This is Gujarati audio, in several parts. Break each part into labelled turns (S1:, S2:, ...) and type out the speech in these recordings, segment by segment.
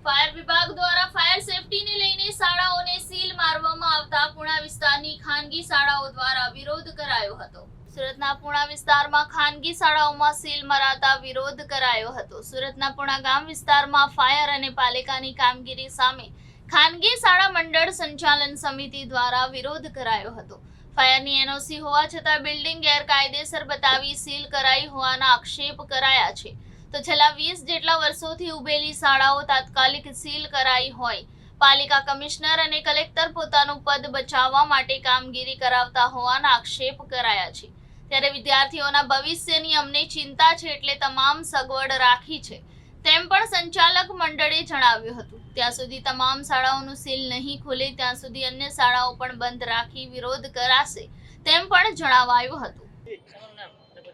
S1: ફાયર વિભાગ દ્વારા ફાયર સેફટીને લઈને શાળાઓને સીલ મારવામાં આવતા પુણા વિસ્તારની ખાનગી શાળાઓ દ્વારા વિરોધ કરાયો હતો। સુરતના પુણા વિસ્તારમાં ખાનગી શાળાઓમાં સીલ મરાતા વિરોધ કરાયો હતો। સુરતના પુણા ગામ વિસ્તારમાં ફાયર અને પાલિકાની કામગીરી સામે ખાનગી શાળા મંડળ સંચાલન સમિતિ દ્વારા વિરોધ કરાયો હતો। ફાયરની એનઓસી હોવા છતાં બિલ્ડિંગ ગેરકાયદેસર બતાવી સીલ કરાઈ હોવાના આક્ષેપ કરાયા છે। તો છેલ્લા 20 જેટલા વર્ષોથી ઉભેલી શાળાઓ તાત્કાલિક સીલ કરાઈ હોય, પાલિકા કમિશનર અને કલેક્ટર પોતાનું પદ બચાવવા માટે કામગીરી કરાવતા હોવાના આક્ષેપ કરાયા છે। ત્યારે વિદ્યાર્થીઓના ભવિષ્યની અમને ચિંતા છે એટલે તમામ સગવડ રાખી છે તેમ પણ સંચાલક મંડળે જણાવ્યું હતું। ત્યાં સુધી તમામ શાળાઓનું સીલ નહીં ખુલે ત્યાં સુધી અન્ય શાળાઓ પણ બંધ રાખી વિરોધ કરાશે તેમ પણ જણાવાયું હતું।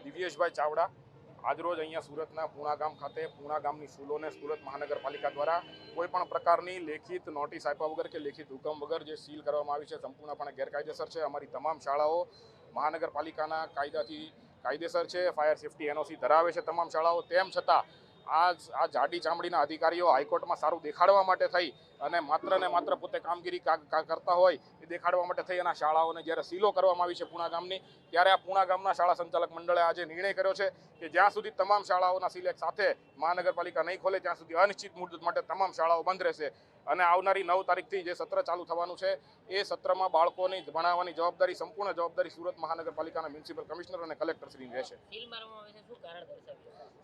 S2: દિવ્યેશભાઈ ચાવડા આજરોજ અહીંયા સુરતના પુણા ગામ ખાતે પુણા ગામની સ્કૂલોને સુરત મહાનગરપાલિકા દ્વારા કોઈ પણ પ્રકારની લેખિત નોટિસ આપ્યા વગર કે લેખિત હુકમ વગર જે સીલ કરવામાં આવી છે સંપૂર્ણપણે ગેરકાયદેસર છે। અમારી તમામ શાળાઓ મહાનગરપાલિકાના કાયદાથી કાયદેસર છે, ફાયર સેફટી એનઓસી ધરાવે છે તમામ શાળાઓ। તેમ છતાં આ જાડી ચામડીના અધિકારીઓ હાઈકોર્ટમાં સારું દેખાડવા માટે થઈ અને માત્ર પોતે કામગીરી કરતા હોય એ દેખાડવા માટે થઈ અને શાળાઓને જ્યારે સીલો કરવામાં આવી છે પુણા ગામની, ત્યારે આ પુણા ગામના શાળા સંચાલક મંડળે આજે નિર્ણય કર્યો છે કે જ્યાં સુધી તમામ શાળાઓના સીલ એક સાથે મહાનગરપાલિકા નહીં ખોલે ત્યાં સુધી અનિશ્ચિત મુદત માટે તમામ શાળાઓ બંધ રહેશે અને આવનારી 9 તારીખથી જે સત્ર ચાલુ થવાનું છે એ સત્રમાં બાળકોની ભણાવવાની જવાબદારી, સંપૂર્ણ જવાબદારી સુરત મહાનગરપાલિકાના મ્યુનિસિપલ કમિશનર અને કલેક્ટરશ્રીની રહેશે।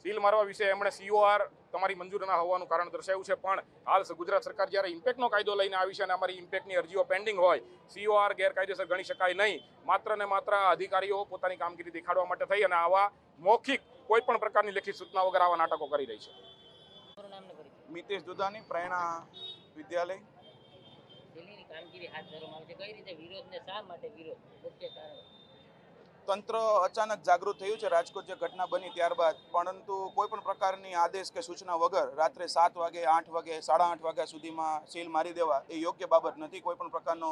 S2: સીલ મારવા વિશે એમણે COR તમારી મંજૂરીના હોવાનું કારણ દર્શાવ્યું છે, પણ હાલ ગુજરાત સરકાર જ્યારે ઇમ્પેક્ટનો કાયદો લઈને આવી છે અને અમારી ઇમ્પેક્ટની અરજીઓ પેન્ડિંગ હોય, COR ગેરકાયદેસર ગણી શકાય નહીં। માત્ર ને માત્ર અધિકારીઓ પોતાની કામગીરી દેખાડવા માટે થઈ અને આવા મૌખિક કોઈ પણ પ્રકારની લેખિત સૂચના વગર આવા નાટકો કરી રહી છે।
S3: મિતેશ દુધાની, પ્રેરણા વિદ્યાલય। તંત્ર અચાનક જાગૃત થયું છે રાજકોટ જે ઘટના બની ત્યારબાદ, પરંતુ કોઈ પણ પ્રકારની આદેશ કે સૂચના વગર રાત્રે 7 વાગે, 8 વાગે, 8:30 વાગ્યા સુધીમાં સીલ મારી દેવા એ યોગ્ય બાબત નથી। કોઈ પણ પ્રકારનો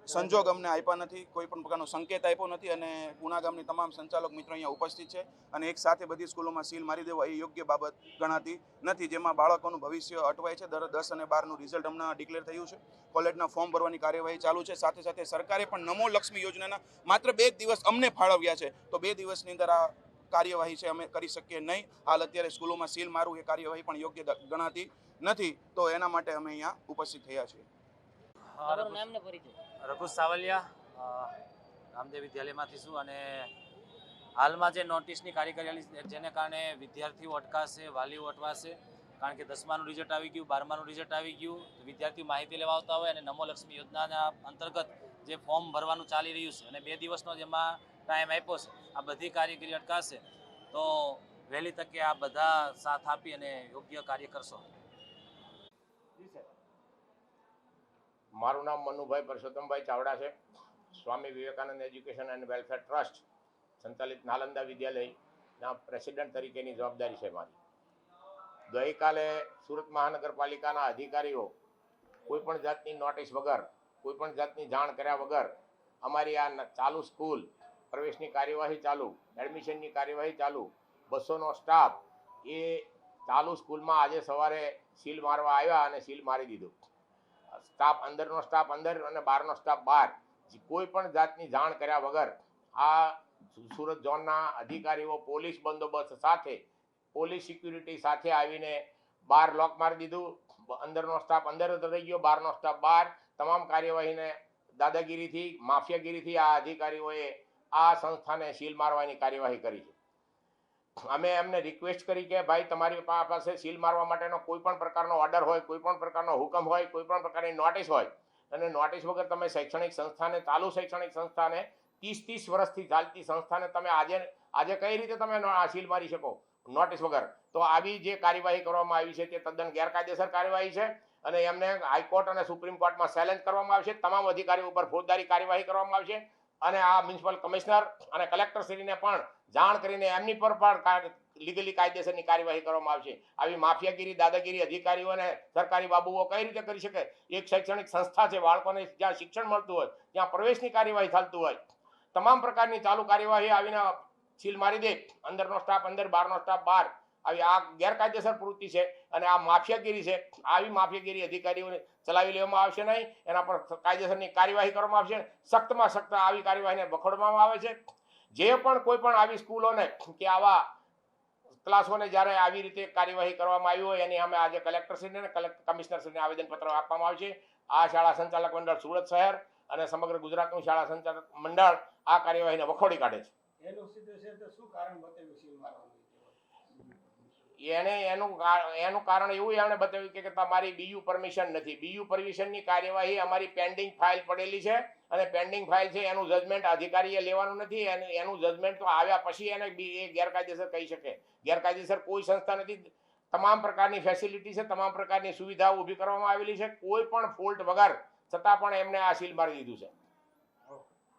S3: સંજોગ અમને આપ્યા નથી, કોઈ પણ પ્રકારનો સંકેત આપ્યો નથી અને પુણા ગામની તમામ સંચાલક મિત્રો અહીંયા ઉપસ્થિત છે અને એક સાથે બધી સ્કૂલોમાં સીલ મારી દેવા એ યોગ્ય બાબત ગણાતી નથી, જેમાં બાળકોનું ભવિષ્ય અટવાય છે। 10 અને 12નું રિઝલ્ટ હમણાં ડિક્લેર થયું છે, કોલેજના ફોર્મ ભરવાની કાર્યવાહી ચાલુ છે। સાથે સાથે સરકારે પણ નમો લક્ષ્મી યોજનાના માત્ર 2 દિવસ અમને ફાળવ્યા છે, તો 2 દિવસની અંદર આ કાર્યવાહી છે અમે કરી શકીએ નહીં। હાલ અત્યારે સ્કૂલોમાં સીલ મારવું એ કાર્યવાહી પણ યોગ્ય ગણાતી નથી, તો એના માટે અમે અહીંયા ઉપસ્થિત થયા છીએ।
S4: રઘુ સાવલિયા રામદેવ વિદ્યાલયમાંથી છું અને હાલમાં જે નોટિસની કાર્યવાહી જેને કારણે વિદ્યાર્થીઓ અટકાશે, વાલીઓ અટવાશે, કારણ કે 10માનું રિઝલ્ટ આવી ગયું, 12માનું રિઝલ્ટ આવી ગયું, વિદ્યાર્થીઓ માહિતી લેવા આવતા હોય અને નમો લક્ષ્મી યોજનાના અંતર્ગત જે ફોર્મ ભરવાનું ચાલી રહ્યું છે અને 2 દિવસનો જેમાં ટાઈમ આપ્યો છે, આ બધી કારીગરી અટકાશે તો વહેલી તકે આ બધા સાથ આપી અને યોગ્ય કાર્ય કરશો।
S5: મારું નામ મનુભાઈ પરસોત્તમભાઈ ચાવડા છે। Swami Vivekanand education and welfare trust સંચાલિત નાલંદા વિદ્યાલયના પ્રેસિડેન્ટ તરીકેની જવાબદારી છે મારી। ગઈકાલે સુરત મહાનગરપાલિકાના અધિકારીઓ કોઈપણ જાતની નોટિસ વગર, કોઈપણ જાતની જાણ કર્યા વગર અમારી આ ચાલુ સ્કૂલ, પ્રવેશની કાર્યવાહી ચાલુ, એડમિશનની કાર્યવાહી ચાલુ, 200નો સ્ટાફ એ ચાલુ સ્કૂલમાં આજે સવારે સીલ મારવા આવ્યા અને સીલ મારી દીધું। સ્ટાફ અંદરનો સ્ટાફ અંદર અને બહારનો સ્ટાફ બહાર, કોઈ પણ જાતની જાણ કર્યા વગર આ સુરત ઝોનના અધિકારીઓ પોલીસ બંદોબસ્ત સાથે, પોલીસ સિક્યુરિટી સાથે આવીને બહાર લોક મારી દીધું। અંદરનો સ્ટાફ અંદર રહી ગયો, બહારનો સ્ટાફ બહાર। તમામ કાર્યવાહીને દાદાગીરીથી, માફિયાગીરીથી આ અધિકારીઓએ આ સંસ્થાને સીલ મારવાની કાર્યવાહી કરી છે। અમે એમને રિક્વેસ્ટ કરી કે ભાઈ તમારી પાસે સીલ મારવા માટેનો કોઈ પણ પ્રકારનો ઓર્ડર હોય, કોઈ પણ પ્રકારનો હુકમ હોય, કોઈ પણ પ્રકારની નોટિસ હોય અને નોટિસ વગર તમે શૈક્ષણિક સંસ્થાને, ચાલુ શૈક્ષણિક સંસ્થાને, 30 વર્ષથી ચાલતી સંસ્થાને તમે આજે કઈ રીતે તમે આ સીલ મારી શકો નોટિસ વગર? તો આવી જે કાર્યવાહી કરવામાં આવી છે તે તદ્દન ગેરકાયદેસર કાર્યવાહી છે અને એમને હાઈકોર્ટ અને સુપ્રીમ કોર્ટમાં ચેલેન્જ કરવામાં આવશે। તમામ અધિકારીઓ ઉપર ફોજદારી કાર્યવાહી કરવામાં આવશે અને આ મ્યુનિસિપલ કમિશનર અને કલેક્ટરશ્રીને પણ જાણ કરીને એમની પર પણ લીગલી કાયદેસરની કાર્યવાહી કરવામાં આવશે। આવી માફિયાગીરી, દાદાગીરી અધિકારીઓને સરકારી બાબુઓ કઈ રીતે કરી શકે? એક શૈક્ષણિક સંસ્થા છે, બાળકોને જ્યાં શિક્ષણ મળતું હોય, ત્યાં પ્રવેશની કાર્યવાહી ચાલતું હોય, તમામ પ્રકારની ચાલુ કાર્યવાહી આવીને સીલ મારી દે, અંદરનો સ્ટાફ અંદર, બહારનો સ્ટાફ બહાર, આવી આ ગેરકાયદેસર પ્રવૃત્તિ છે અને આ માફિયાગીરી છે. આવી માફિયાગીરી અધિકારીઓને ચલાવી લેવામાં આવશે નહીં. એના પર કાયદેસરની કાર્યવાહી કરવામાં આવશે. સખ્તમાં સખ્ત આવી કાર્યવાહીને વખોડવામાં આવે છે. જે પણ કોઈ પણ આવી સ્કૂલોને કે આવા ક્લાસોને જ્યારે આવી રીતે કાર્યવાહી કરવામાં આવી હોય એની અમે આજે કલેક્ટરશ્રીને અને કમિશનરશ્રીને આવેદનપત્ર આપવામાં આવશે. આ શાળા સંચાલક મંડળ સુરત શહેર અને સમગ્ર ગુજરાતનું શાળા સંચાલક મંડળ આ કાર્યવાહીને વખોડી કાઢે છે. એનું કારણ એવું એમણે બતાવ્યું કે તમારી બીયુ પરમિશન નથી. બીયુ પરમિશનની કાર્યવાહી અમારી પેન્ડિંગ ફાઇલ પડેલી છે અને પેન્ડિંગ ફાઇલ છે એનું જજમેન્ટ અધિકારીએ લેવાનું નથી. એનું જજમેન્ટ તો આવ્યા પછી એને એ ગેરકાયદેસર કહી શકે. ગેરકાયદેસર કોઈ સંસ્થા નથી. તમામ પ્રકારની ફેસિલિટી છે, તમામ પ્રકારની સુવિધાઓ ઊભી કરવામાં આવેલી છે. કોઈ પણ ફોલ્ટ વગર છતાં પણ એમને આ સીલ મારી દીધું છે.